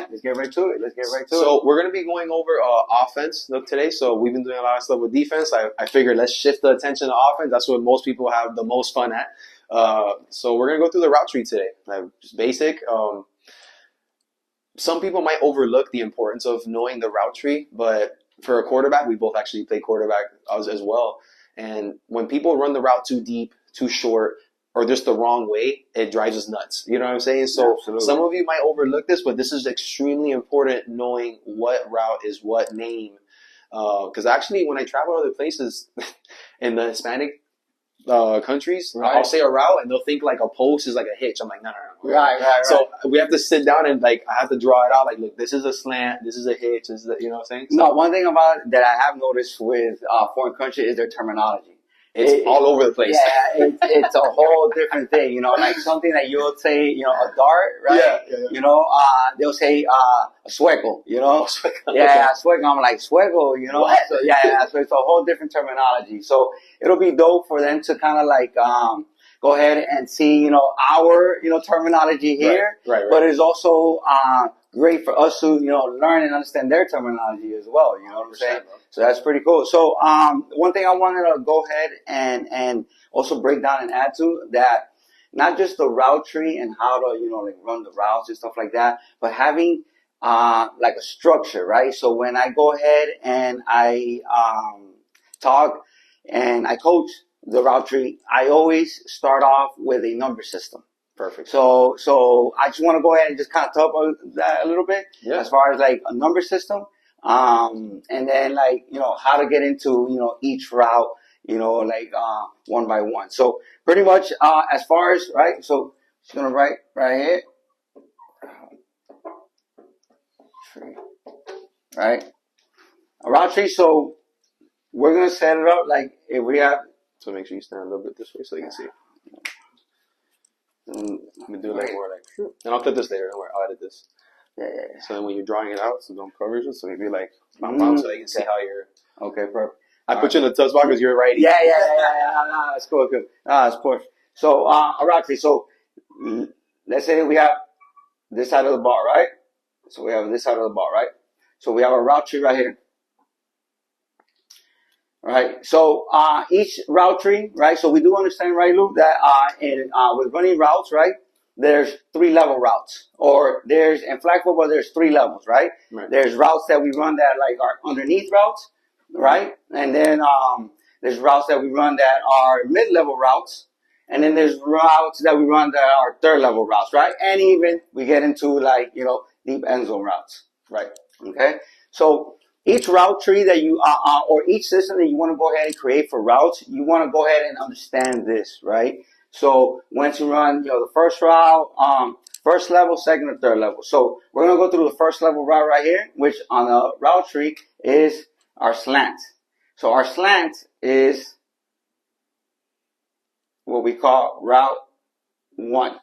let's get right to it. So we're going to be going over offense today. So we've been doing a lot of stuff with defense. I figured let's shift the attention to offense. That's what most people have the most fun at. So we're going to go through the route tree today. Just basic. Some people might overlook the importance of knowing the route tree, but for a quarterback, we both actually play quarterback as well. And when people run the route too deep, too short, or just the wrong way, it drives us nuts. You know what I'm saying? So some of you might overlook this, but this is extremely important, knowing what route is what name. Because actually, when I travel to other places in the Hispanic countries, I'll say a route, and they'll think like a post is like a hitch. I'm like, no. Right. So we have to sit down and I have to draw it out. Like, look, this is a slant, this is a hitch, this is you know what I'm saying? So, no, one thing about it that I have noticed with foreign countries is their terminology. It's all over the place. Yeah, it's a whole different thing. You know, like something that you'll say, you know, a dart, right? Yeah. You know, they'll say a sueco, you know? Sueco. I'm like, sueco, you know? What? So, so it's a whole different terminology. So it'll be dope for them to kind of like go ahead and see, you know, our, you know, terminology here. Right. But it's also great for us to, you know, learn and understand their terminology as well. You know what I'm saying? So that's pretty cool. So one thing I wanted to go ahead and also break down and add to that, not just the route tree and how to, you know, like run the routes and stuff like that, but having like a structure, right? So when I go ahead and I talk and I coach the route tree, I always start off with a number system. Perfect. So I just want to go ahead and just kind of talk about that a little bit as far as like a number system. And then like, you know, how to get into, you know, each route, you know, like, one by one. So pretty much, as far as, right. So just going to write right here. Right. A route tree. So we're going to set it up like if we have. So make sure you stand a little bit this way so you can see. Let me do like more like, and I'll cut this later. Don't worry, I'll edit this. Yeah. So then when you're drawing it out, so don't cover it. So maybe like, so you can see how you're. Okay, perfect. I put you in the tough spot because you're writing. Yeah. That's cool. Good. That's cool. So, route tree. So, let's say we have this side of the bar, right? So we have this side of the bar, right? So we have a route tree right here. Right. So, each route tree, right? So we do understand, right, Luke, that, with running routes, right? There's 3-level routes, or in flag football, there's 3 levels, right? There's routes that we run that like are underneath routes, right? And then, there's routes that we run that are mid-level routes. And then there's routes that we run that are 3rd-level routes, right? And even we get into like, you know, deep end zone routes, right? Okay. So, each route tree that you, or each system that you want to go ahead and create for routes, you want to go ahead and understand this, right? So once you run, you know, the first route, first level, second or 3rd level. So we're going to go through the first level route right here, which on a route tree is our slant. So our slant is what we call route 1.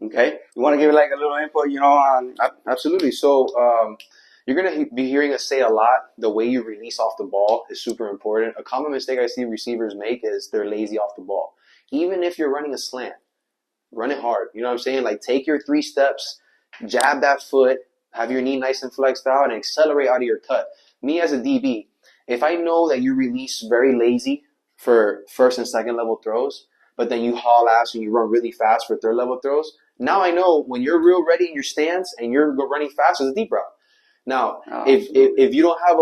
Okay. You want to give it like a little input, you know, on. Absolutely. So, you're going to be hearing us say a lot, the way you release off the ball is super important. A common mistake I see receivers make is they're lazy off the ball. Even if you're running a slant, run it hard. You know what I'm saying? Like, take your 3 steps, jab that foot, have your knee nice and flexed out, and accelerate out of your cut. Me as a DB, if I know that you release very lazy for 1st and 2nd level throws, but then you haul ass and you run really fast for 3rd level throws, now I know when you're real ready in your stance and you're running fast as a deep route. Now, if you don't have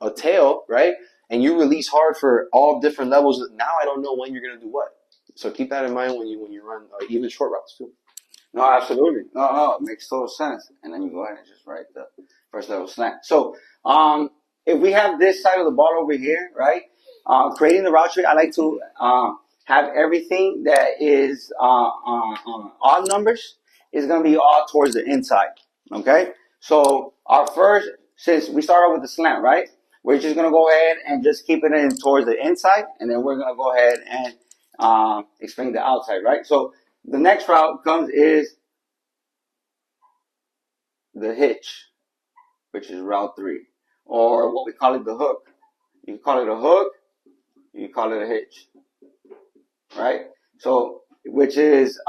a tail, right, and you release hard for all different levels, now I don't know when you're going to do what. So keep that in mind when you run even short routes too. No, absolutely. No, it makes total sense. And then you go ahead and just write the 1st level slant. So, if we have this side of the ball over here, right, creating the route tree, I like to have everything that is odd numbers is going to be all towards the inside. Okay. So our first, since we start off with the slant, right? We're just going to go ahead and just keep it in towards the inside. And then we're going to go ahead and explain the outside, right? So the next route comes is the hitch, which is route 3. Or what we call it, the hook. You call it a hook, you call it a hitch. Right? So, which is,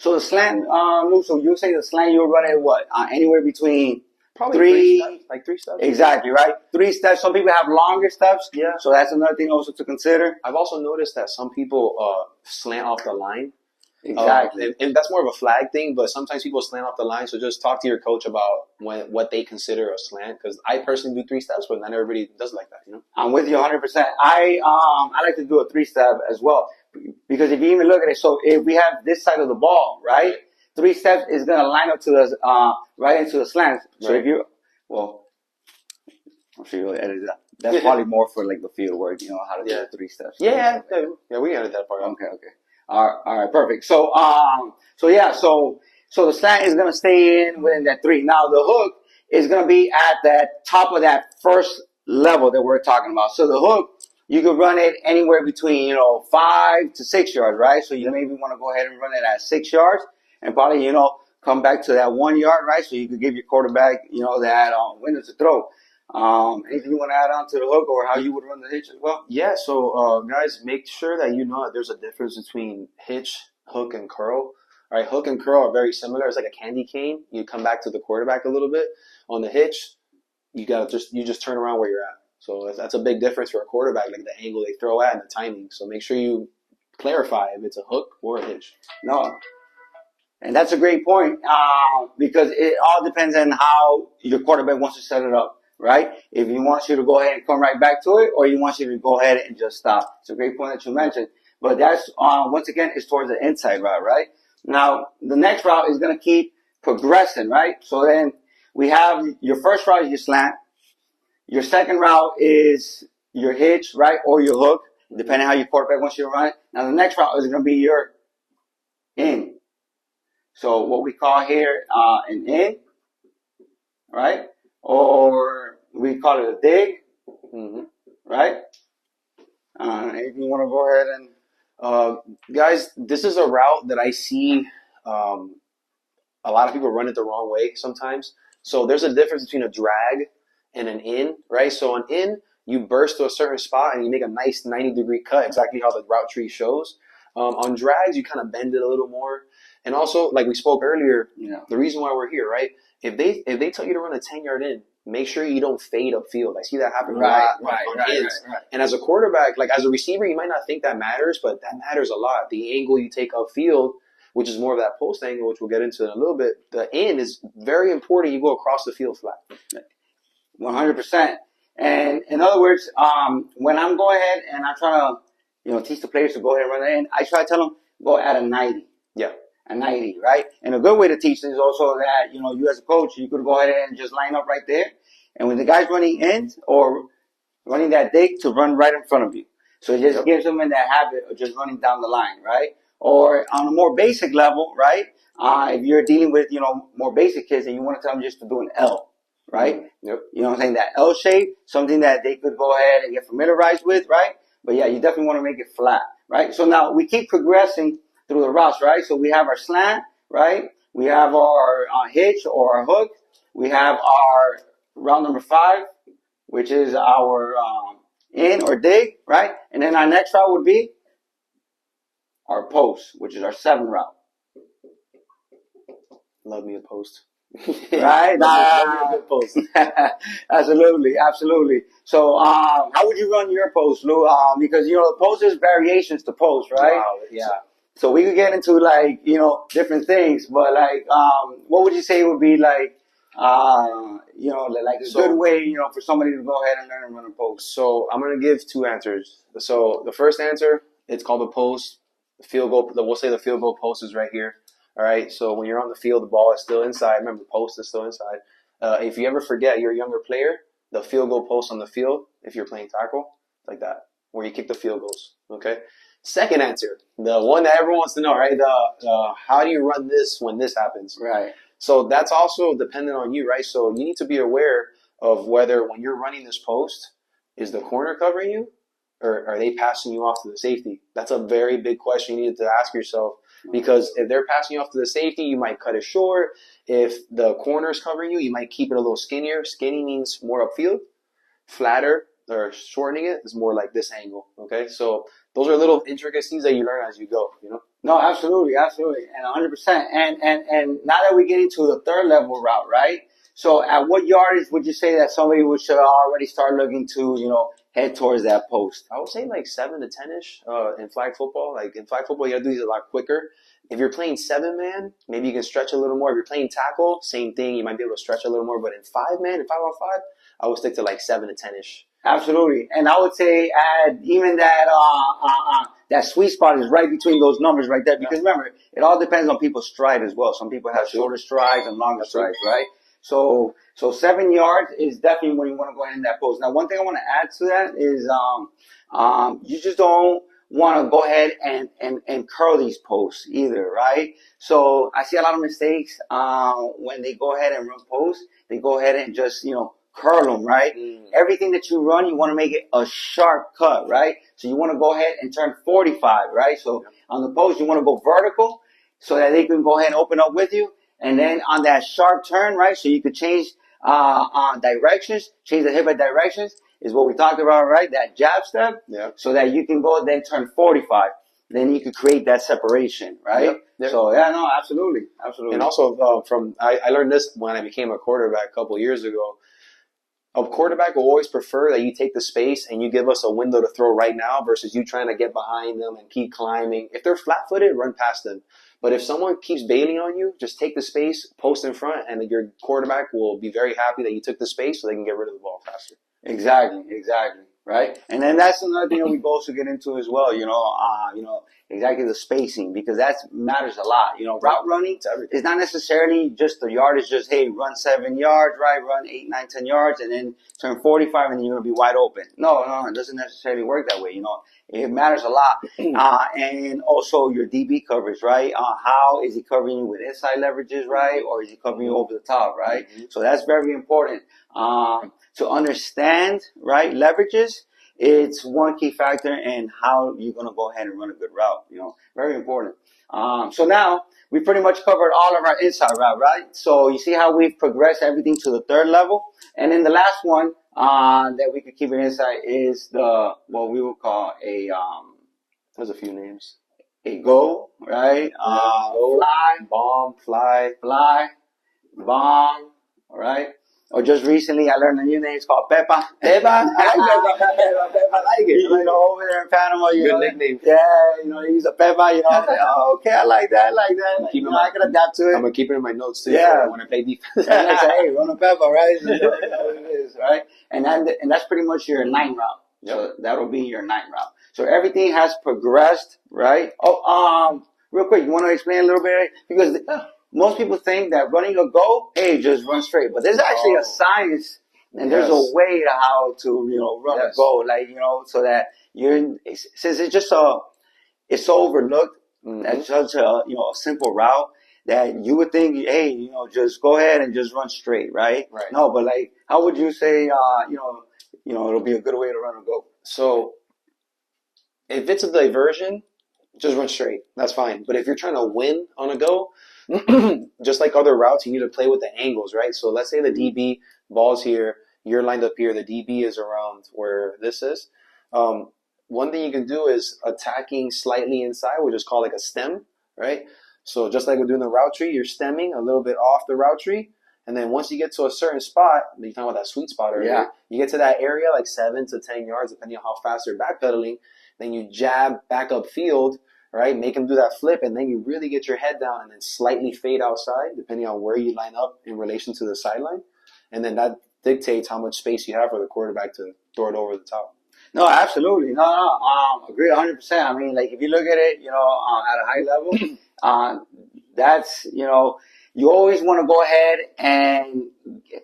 So the slant, Lou, so you say the slant, you'll run it what? Anywhere between Probably three, steps, like 3 steps. exactly, right? 3 steps. Some people have longer steps. Yeah. So that's another thing also to consider. I've also noticed that some people slant off the line. Exactly. And that's more of a flag thing, but sometimes people slant off the line. So just talk to your coach about what they consider a slant. Because I personally do 3 steps, but not everybody does like that. You know, I'm with you 100%. I like to do a 3-step as well, because if you even look at it, so if we have this side of the ball, right, 3 steps is gonna line up to the right into the slant. So right. if you, well, I'm sure you'll edit that. That's probably more for like the field work, you know, how to do the 3 steps. Yeah, we added that part. Okay. All right, perfect. So so the slant is gonna stay in within that 3. Now the hook is gonna be at that top of that first level that we're talking about. So the hook, you could run it anywhere between 5 to 6 yards, right? So you maybe want to go ahead and run it at 6 yards, and probably come back to that 1 yard, right? So you could give your quarterback that window to throw. Anything you want to add on to the hook or how you would run the hitch as well? Yeah, so guys, make sure that you know that there's a difference between hitch, hook, and curl. All right, hook and curl are very similar. It's like a candy cane. You come back to the quarterback a little bit. On the hitch, you just turn around where you're at. So that's a big difference for a quarterback, like the angle they throw at and the timing. So make sure you clarify if it's a hook or a hitch. No. And that's a great point because it all depends on how your quarterback wants to set it up, right? If he wants you to go ahead and come right back to it, or he wants you to go ahead and just stop. It's a great point that you mentioned. But that's, once again, is towards the inside route, right? Now, the next route is going to keep progressing, right? So then we have your first route is your slant. Your second route is your hitch, right? Or your hook, depending on how your quarterback wants you to run it. Now, the next route is going to be your in. So what we call here an in, right? Or we call it a dig, right? If you want to go ahead and... guys, this is a route that I see a lot of people run it the wrong way sometimes. So there's a difference between a drag and an in, right? So an in, you burst to a certain spot and you make a nice 90-degree cut, exactly how the route tree shows. On drags, you kind of bend it a little more. And also, like we spoke earlier, the reason why we're here, right? If they tell you to run a 10-yard in, make sure you don't fade upfield. I see that happen a lot on ins. Right. And as a quarterback, like as a receiver, you might not think that matters, but that matters a lot. The angle you take upfield, which is more of that post angle, which we'll get into in a little bit, the in is very important. You go across the field flat. 100%. And in other words, when I'm going ahead and I'm trying to, teach the players to go ahead and run it in, I try to tell them, go at a 90. Yeah. A 90, right? And a good way to teach this is also that, you as a coach, you could go ahead and just line up right there. And when the guy's running in or running that dig, to run right in front of you. So it just gives them in that habit of just running down the line, right? Or on a more basic level, right? If you're dealing with, more basic kids and you want to tell them just to do an L, right? Yep. You know what I'm saying? That L shape, something that they could go ahead and get familiarized with, right? But yeah, you definitely want to make it flat, right? So now we keep progressing through the routes, right? So we have our slant, right? We have our hitch or our hook. We have our route number 5, which is our in or dig, right? And then our next route would be our post, which is our 7 route. Love me a post. Right? Love me a good post. Absolutely. So, how would you run your post, Lou? Because, the post is variations to post, right? Wow, yeah. So we could get into different things, but what would you say would be like a good way, for somebody to go ahead and learn and run a post? So I'm going to give 2 answers. So the first answer, it's called a post. The field goal, we'll say the field goal post is right here. All right. So when you're on the field, the ball is still inside. Remember, post is still inside. If you ever forget you're a younger player, the field goal post on the field, if you're playing tackle, like that, where you kick the field goals. Okay. Second answer, the one that everyone wants to know, right? How do you run this when this happens? Right. So that's also dependent on you, right? So you need to be aware of whether when you're running this post, is the corner covering you or are they passing you off to the safety? That's a very big question you need to ask yourself, because if they're passing you off to the safety, you might cut it short. If the corner is covering you, you might keep it a little skinnier. Skinny means more upfield. Flatter or shortening it is more like this angle, okay? So those are little intricacies that you learn as you go, No, absolutely, absolutely, and 100%. And now that we get into the third level route, right? So, at what yardage would you say that somebody should already start looking to, head towards that post? I would say like 7 to 10ish. In flag football, like in flag football, you have to do these a lot quicker. If you're playing 7 man, maybe you can stretch a little more. If you're playing tackle, same thing. You might be able to stretch a little more. But in 5 man, in 5-on-5, I would stick to like 7 to 10ish. Absolutely, and I would say add even that sweet spot is right between those numbers right there. Because remember, it all depends on people's stride as well. Some people have shorter strides and longer strides, right? So 7 yards is definitely when you want to go ahead in that post. Now, one thing I want to add to that is you just don't want to go ahead and curl these posts either, right? So I see a lot of mistakes when they go ahead and run posts. They go ahead and just curl them, right? Everything that you run, you want to make it a sharp cut, right? So you want to go ahead and turn 45, right? So on the post, you want to go vertical so that they can go ahead and open up with you. And then on that sharp turn, right? So you could change directions, change the hip at directions is what we talked about, right? That jab step. Yeah. So that you can go then turn 45. Then you could create that separation, right? Yep. So yeah, no, absolutely. And also I learned this when I became a quarterback a couple years ago. A quarterback will always prefer that you take the space and you give us a window to throw right now versus you trying to get behind them and keep climbing. If they're flat-footed, run past them. But if someone keeps bailing on you, just take the space, post in front, and your quarterback will be very happy that you took the space so they can get rid of the ball faster. Exactly, right? And then that's another thing that we also get into as well, exactly the spacing, because that matters a lot. Route running is not necessarily just the yardage, just, hey, run 7 yards, right? Run 8, 9, 10 yards and then turn 45 and then you're going to be wide open. No, it doesn't necessarily work that way, It matters a lot. And also your DB coverage, right? How is he covering you with inside leverages, right? Or is he covering you over the top, right? Mm-hmm. So that's very important. To understand, right, leverages, it's one key factor in how you're going to go ahead and run a good route, very important. So now we pretty much covered all of our inside route, right? So you see how we've progressed everything to the third level. And then the last one, that we could keep it inside is what we would call there's a few names. A go, right? Go, fly, bomb, fly, bomb, all right? Or just recently, I learned a new name. It's called Pepa. Pepa? I like Pepa. I like it. Over there in Panama, good nickname. Yeah, he's a Pepa, I was like, oh, okay, I like that. I can adapt to it. I'm going to keep it in my notes, too. Yeah. So when I play defense. And I say, hey, run a Pepa, right? You know what it is, right? And that's pretty much your 9 route. Yep. So that'll be your 9 route. So everything has progressed, right? Oh, real quick, you want to explain a little bit? Because most people think that running a go, hey, just run straight. But there's actually a science and there's a way to how to, run a go, like, so that since it's just it's so overlooked, that's such a simple route that you would think, hey, just go ahead and just run straight, right? Right. No, but like, how would you say, it'll be a good way to run a go? So if it's a diversion, just run straight. That's fine. But if you're trying to win on a go, just like other routes, you need to play with the angles, right? So let's say the DB ball's here, you're lined up here, the DB is around where this is. One thing you can do is attacking slightly inside, which is called like a stem, right? So just like we're doing the route tree, you're stemming a little bit off the route tree. And then once you get to a certain spot, you're talking about that sweet spot earlier, you get to that area like 7 to 10 yards, depending on how fast you're backpedaling. Then you jab back up field, right? Make them do that flip, and then you really get your head down and then slightly fade outside, depending on where you line up in relation to the sideline. And then that dictates how much space you have for the quarterback to throw it over the top. No, absolutely. No. Agree 100%. I mean, like, if you look at it, at a high level, that's, you always want to go ahead and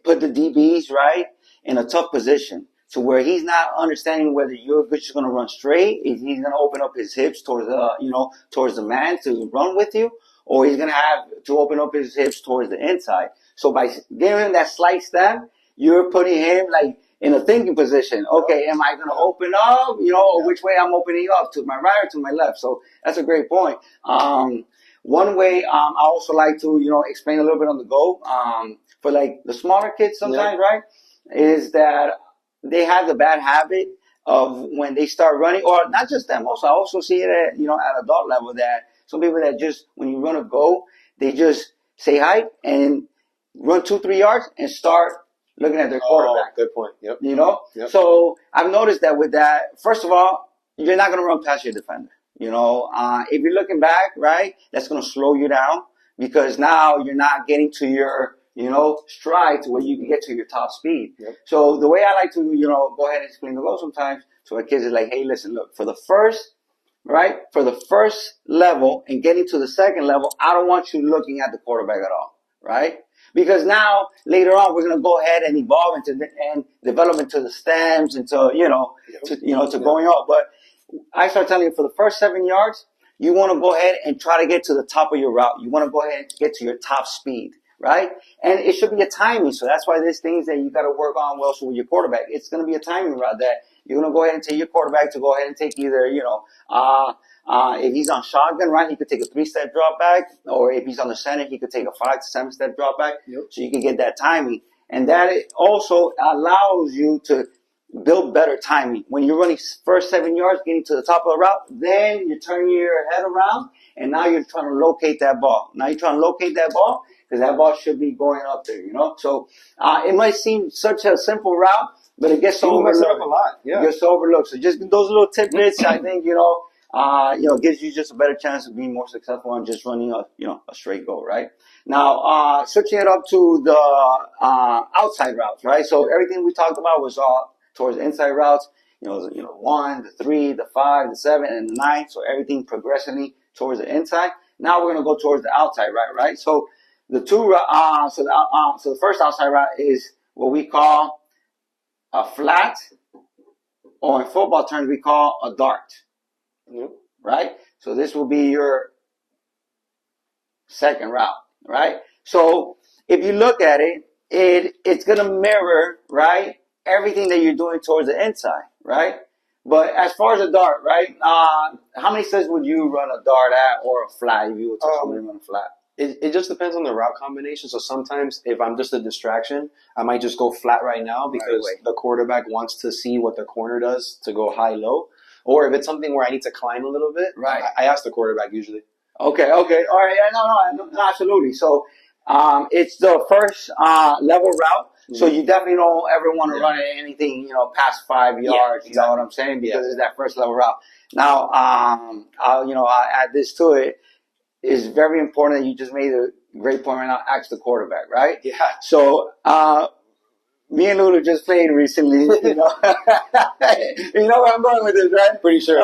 put the DBs, right, in a tough position. So where he's not understanding whether you're just going to run straight, if he's going to open up his hips towards the man to run with you, or he's going to have to open up his hips towards the inside. So by giving him that slight step, you're putting him like in a thinking position. Okay, am I going to open up, or which way I'm opening up, to my right or to my left? So that's a great point. One way, I also like to, explain a little bit on the go, for like the smaller kids sometimes, right, is that they have the bad habit of when they start running, or not just them. Also, I also see it at, at adult level that Some people that just, when you run a go, they just say hi and run 2-3 yards and start looking at their quarterback. Good point. Yep. You know? Yep. So I've noticed that with that, first of all, you're not going to run past your defender. You know, if you're looking back, right, that's going to slow you down because now you're not getting to your, you know, stride to where you can get to your top speed. Yep. So the way I like to, you know, go ahead and explain the goal sometimes, so my kids are like, hey, listen, look, for the first level and getting to the second level, I don't want you looking at the quarterback at all, right? Because now, later on, we're going to go ahead and evolve and develop into the stems, into, you know, to going up. But I start telling you, for the first 7 yards, you want to go ahead and try to get to the top of your route. You want to go ahead and get to your top speed, right? And it should be a timing. So that's why there's things that you got to work on well. So with your quarterback, it's going to be a timing route that you're going to go ahead and take your quarterback to go ahead and take either, you know, if he's on shotgun, right, he could take a 3-step drop back, or if he's on the center, he could take a 5 to 7-step drop back. Yep. So you can get that timing. And that also allows you to build better timing. When you're running first 7 yards, getting to the top of the route, then you're turning your head around, and now you're trying to locate that ball. Now you're trying to locate that ball, because that ball should be going up there, you know? So it might seem such a simple route, but it gets overlooked. Up a lot. Yeah. It gets overlooked. So just those little tidbits, I think, you know, gives you just a better chance of being more successful on just running a straight goal, right? Now, switching it up to the outside routes, right? So everything we talked about was all towards the inside routes, you know, 1, the 3, the 5, the 7, and the 9. So everything progressively towards the inside. Now we're gonna go towards the outside route, right? So the so the first outside route is what we call a flat, or in football terms we call a dart, right? So this will be your second route, right? So if you look at it, it's gonna mirror, right, everything that you're doing towards the inside, right? But as far as a dart, right, how many sets would you run a dart at, or a flat if you would tell somebody to run a flat? It just depends on the route combination. So sometimes if I'm just a distraction, I might just go flat right now because the quarterback wants to see what the corner does to go high-low. Or if it's something where I need to climb a little bit, right, I ask the quarterback usually. Okay, all right, no, absolutely. So it's the first level route. So you definitely don't ever want to run anything, you know, past 5 yards. You know what I'm saying? Because it's that first level route. Now, I'll add this to it. It's very important that you just made a great point right now. Ask the quarterback, right? Yeah. So me and Lulu just played recently. You know, you know where I'm going with this, right? Pretty sure.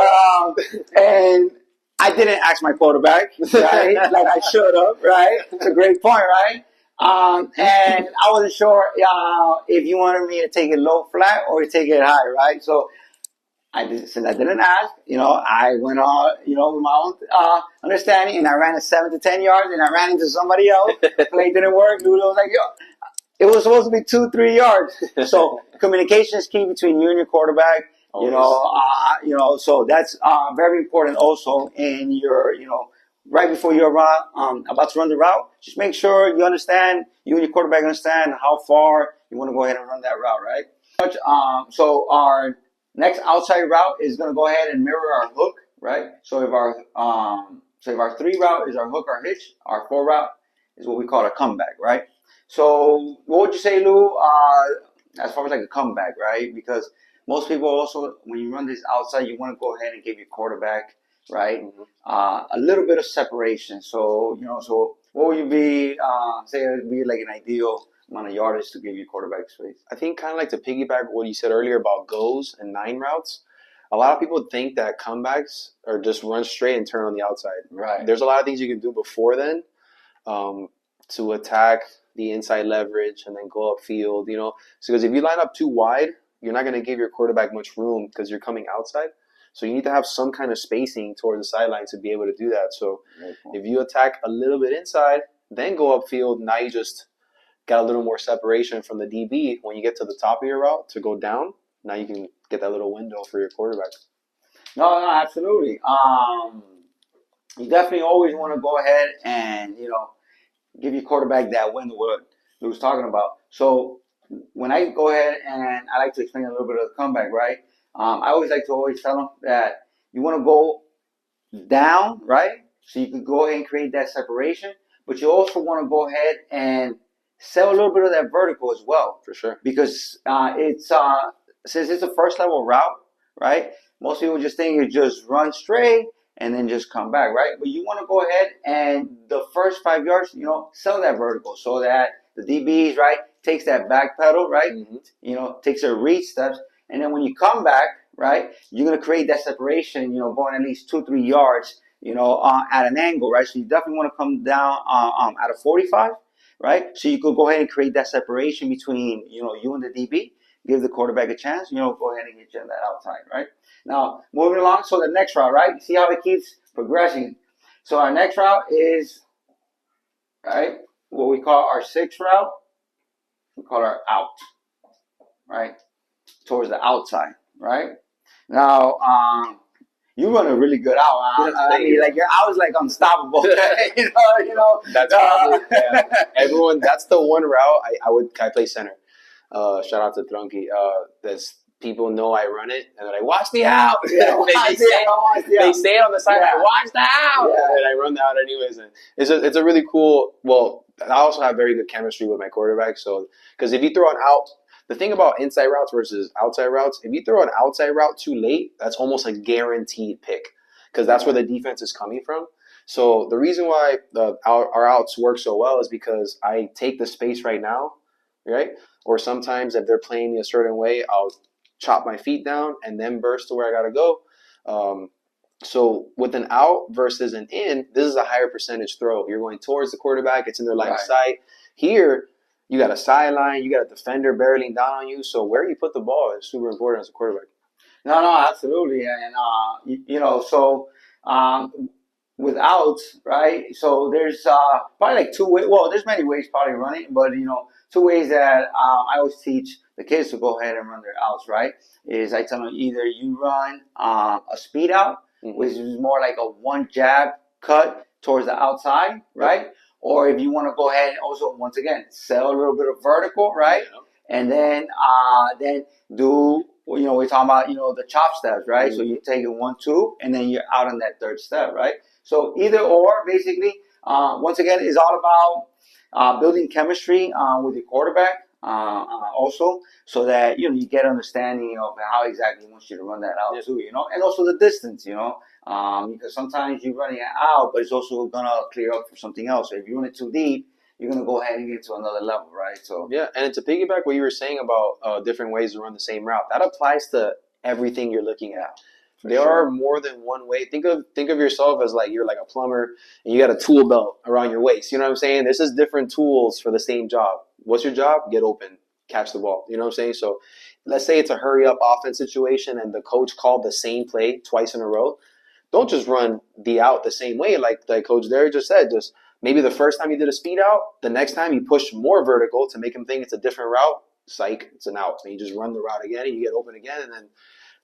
And I didn't ask my quarterback, right? Like I should have, right? It's a great point, right? And I wasn't sure if you wanted me to take it low flat or take it high, right? So since I didn't ask, you know, I went on, you know, with my own understanding, and I ran it 7 to 10 yards, and I ran into somebody else. The play didn't work. Lulu was like, yo, it was supposed to be 2-3 yards. So communication is key between you and your quarterback. You know, so that's very important also in your, you know, right before you're about to run the route, just make sure you understand, you and your quarterback understand how far you want to go ahead and run that route, right? So our next outside route is going to go ahead and mirror our hook, right? So if our 3 route is our hook, our hitch, our 4 route is what we call a comeback, right? So what would you say, Lou, as far as like a comeback, right? Because most people also, when you run this outside, you want to go ahead and give your quarterback, right, a little bit of separation. So, you know, so what would you be, say it would be like an ideal amount of yardage to give your quarterback space? I think kind of like to piggyback what you said earlier about goes and 9 routes. A lot of people think that comebacks are just run straight and turn on the outside. Right. There's a lot of things you can do before then to attack the inside leverage and then go upfield, you know. So because if you line up too wide, you're not going to give your quarterback much room because you're coming outside. So you need to have some kind of spacing towards the sideline to be able to do that. So if you attack a little bit inside, then go upfield, now you just got a little more separation from the DB. When you get to the top of your route to go down, now you can get that little window for your quarterback. No, absolutely. You definitely always want to go ahead and, you know, give your quarterback that window what he was talking about. So when I go ahead and I like to explain a little bit of the comeback, right? I always like to tell them that you want to go down, right? So you can go ahead and create that separation, but you also want to go ahead and sell a little bit of that vertical as well. For sure. Because it's since it's a first level route, right? Most people just think you just run straight and then just come back, right? But you want to go ahead and the first 5 yards, sell that vertical so that the DBs, right, takes that back pedal, right? Takes their reach steps. And then when you come back, right, you're going to create that separation, going at least 2-3 yards, at an angle, right? So you definitely want to come down at a 45, right? So you could go ahead and create that separation between, you and the DB, give the quarterback a chance, go ahead and get you on that outside, right? Now, moving along, so the next route, right? See how it keeps progressing. So our next route is, right, what we call our 6th route. We call our out, right? Towards the outside, right? Now, you run a really good out. I mean, like your out is like unstoppable. That's probably, yeah. Everyone. That's the one route I play center. Shout out to Trunky. There's people know I run it, and they're like, "Watch the out." They say it on the side, like, "Watch the out," and I run the out anyways. And it's a really cool. Well, I also have very good chemistry with my quarterback. So, because if you throw an out. The thing about inside routes versus outside routes, if you throw an outside route too late, that's almost a guaranteed pick because that's where the defense is coming from. So the reason why our outs work so well is because I take the space right now, right? Or sometimes if they're playing me a certain way, I'll chop my feet down and then burst to where I got to go. So with an out versus an in, this is a higher percentage throw. You're going towards the quarterback. It's in their line of sight. Here, you got a sideline, you got a defender barreling down on you. So where you put the ball is super important as a quarterback. No, absolutely. And, so with outs, right? So there's probably like 2 ways. Well, there's many ways probably to run it, but, 2 ways that I always teach the kids to go ahead and run their outs, right? Is I tell them either you run a speed out, which is more like a one jab cut towards the outside, right? Or if you want to go ahead and also, once again, sell a little bit of vertical, right? And then do, we're talking about, the chop steps, right? So you take it 1, 2, and then you're out on that 3rd step, right? So either or, basically, once again, is all about building chemistry with your quarterback also, so that, you get understanding of how exactly he wants you to run that out too, and also the distance, because sometimes you're running it out, but it's also going to clear up for something else. So if you run it too deep, you're going to go ahead and get to another level, right? So yeah, and to piggyback what you were saying about different ways to run the same route, that applies to everything you're looking at. There are more than one way. Think of yourself as like you're like a plumber and you got a tool belt around your waist. You know what I'm saying? There's just different tools for the same job. What's your job? Get open, catch the ball. You know what I'm saying? So let's say it's a hurry up offense situation and the coach called the same play twice in a row. Don't just run the out the same way like Coach Derick just said. Just maybe the first time you did a speed out, the next time you push more vertical to make him think it's a different route. Psych, it's an out. And you just run the route again and you get open again. And then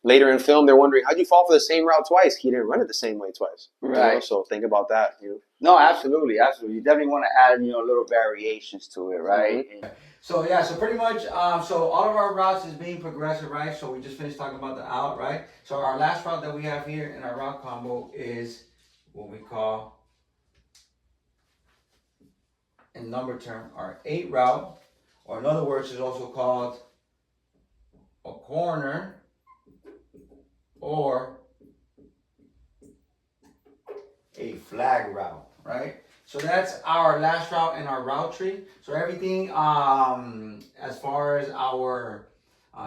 later in film, they're wondering, how'd you fall for the same route twice? He didn't run it the same way twice. Right. So think about that. No, absolutely. You definitely want to add, little variations to it, right? So pretty much, so all of our routes is being progressive, right? So we just finished talking about the out, right? So our last route that we have here in our route combo is what we call, in number term, our 8 route, or in other words, is also called a corner or a flag route, right? So that's our last route in our route tree. So everything, as far as our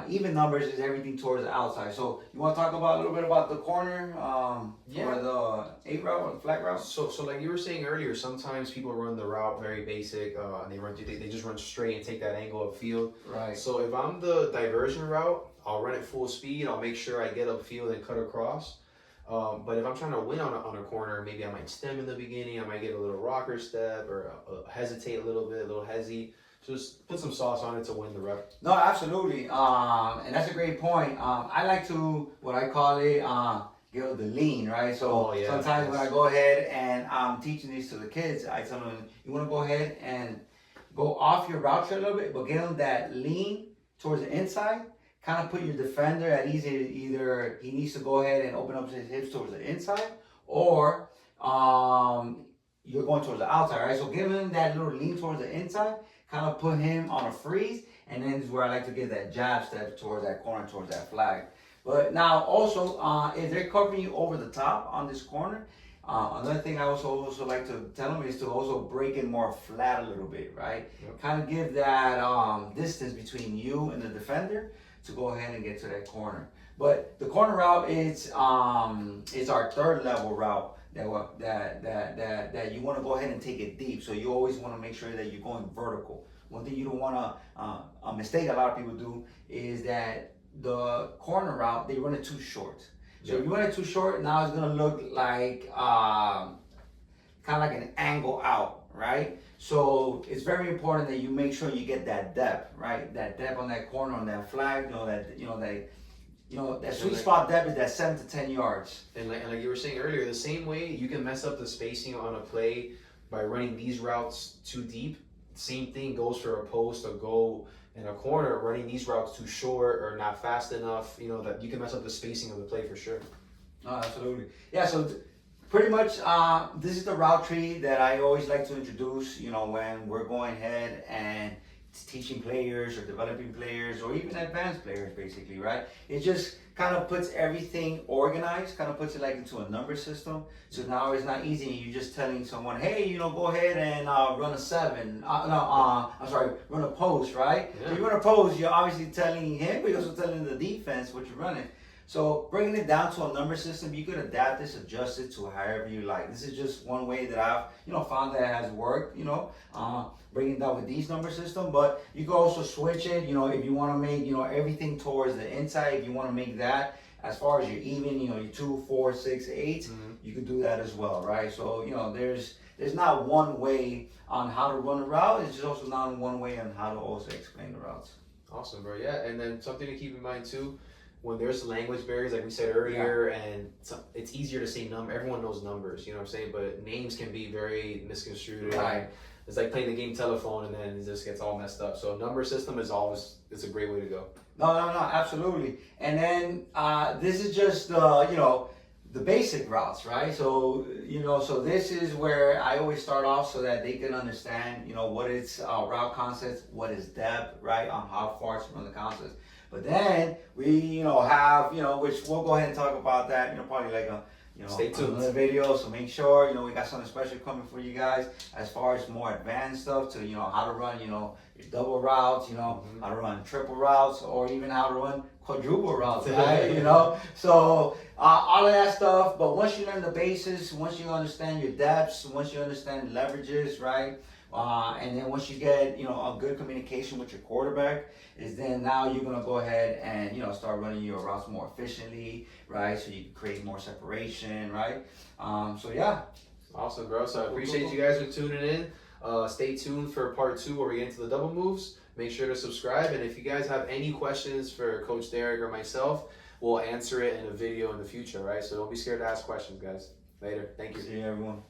even numbers, is everything towards the outside. So you want to talk about a little bit about the corner, or the 8 route or the flag route? So like you were saying earlier, sometimes people run the route very basic, and they just run straight and take that angle upfield. Right. So if I'm the diversion route, I'll run it full speed. I'll make sure I get upfield and cut across. But if I'm trying to win on a corner, maybe I might stem in the beginning. I might get a little rocker step or hesitate a little bit, a little hezzy. Just put some sauce on it to win the rep. No, absolutely. And that's a great point. I like to, what I call it, get the lean, right? So sometimes when I go ahead and I'm teaching these to the kids, I tell them, you want to go ahead and go off your route tree a little bit, but get them that lean towards the inside. Kind of put your defender at easy. Either he needs to go ahead and open up his hips towards the inside, or you're going towards the outside, right? So give him that little lean towards the inside, kind of put him on a freeze, and then is where I like to get that jab step towards that corner, towards that flag. But now also, if they're covering you over the top on this corner, another thing I also like to tell them is to also break it more flat a little bit, right? Yep. Kind of give that distance between you and the defender to go ahead and get to that corner. But the corner route is our third level route that you want to go ahead and take it deep. So you always want to make sure that you're going vertical. One thing you don't want to a mistake a lot of people do is that the corner route they run it too short. So if you run it too short, now it's gonna look like kind of like an angle out, right? So it's very important that you make sure you get that depth, right? That depth on that corner, on that flag, that sweet spot depth is that 7 to 10 yards. And like you were saying earlier, the same way you can mess up the spacing on a play by running these routes too deep. Same thing goes for a post, a goal, in a corner. Running these routes too short or not fast enough, that you can mess up the spacing of the play for sure. No, absolutely. Yeah, so pretty much this is the route tree that I always like to introduce, when we're going ahead and teaching players or developing players or even advanced players, basically, right? It just kind of puts everything organized, kind of puts it like into a number system. So now it's not easy. You're just telling someone, hey, go ahead and run a 7. Run a post, right? Yeah. So you run a post, you're obviously telling him, but you're also telling the defense what you're running. So bringing it down to a number system, you could adapt this, adjust it to however you like. This is just one way that I've, found that has worked, bringing it down with these number system. But you can also switch it, if you want to make, everything towards the inside. If you want to make that as far as your even, your 2, 4, 6, 8, you can do that as well, right? So, there's not one way on how to run a route. It's just also not one way on how to also explain the routes. Awesome, bro. Yeah, and then something to keep in mind too, when there's language barriers, like we said earlier, and it's easier to say number. Everyone knows numbers, you know what I'm saying? But names can be very misconstrued. Right. It's like playing the game telephone, and then it just gets all messed up. So number system it's a great way to go. No, absolutely. And then this is just the basic routes, right? So so this is where I always start off so that they can understand, what is route concepts, what is depth, right, on how far to run the concepts. But then we, have, which we'll go ahead and talk about that, probably like stay tuned. Another video. So make sure, we got something special coming for you guys as far as more advanced stuff to, how to run, your double routes, how to run triple routes, or even how to run quadruple routes, right? So all of that stuff. But once you learn the basis, once you understand your depths, once you understand leverages, right? And then once you get, a good communication with your quarterback, is then now you're going to go ahead and, start running your routes more efficiently, right? So you can create more separation, right? So yeah. Awesome, bro. So I appreciate you guys for tuning in. Stay tuned for part 2 where we get into the double moves. Make sure to subscribe. And if you guys have any questions for Coach Derick or myself, we'll answer it in a video in the future, right? So don't be scared to ask questions, guys. Later. Thank you. See you, everyone.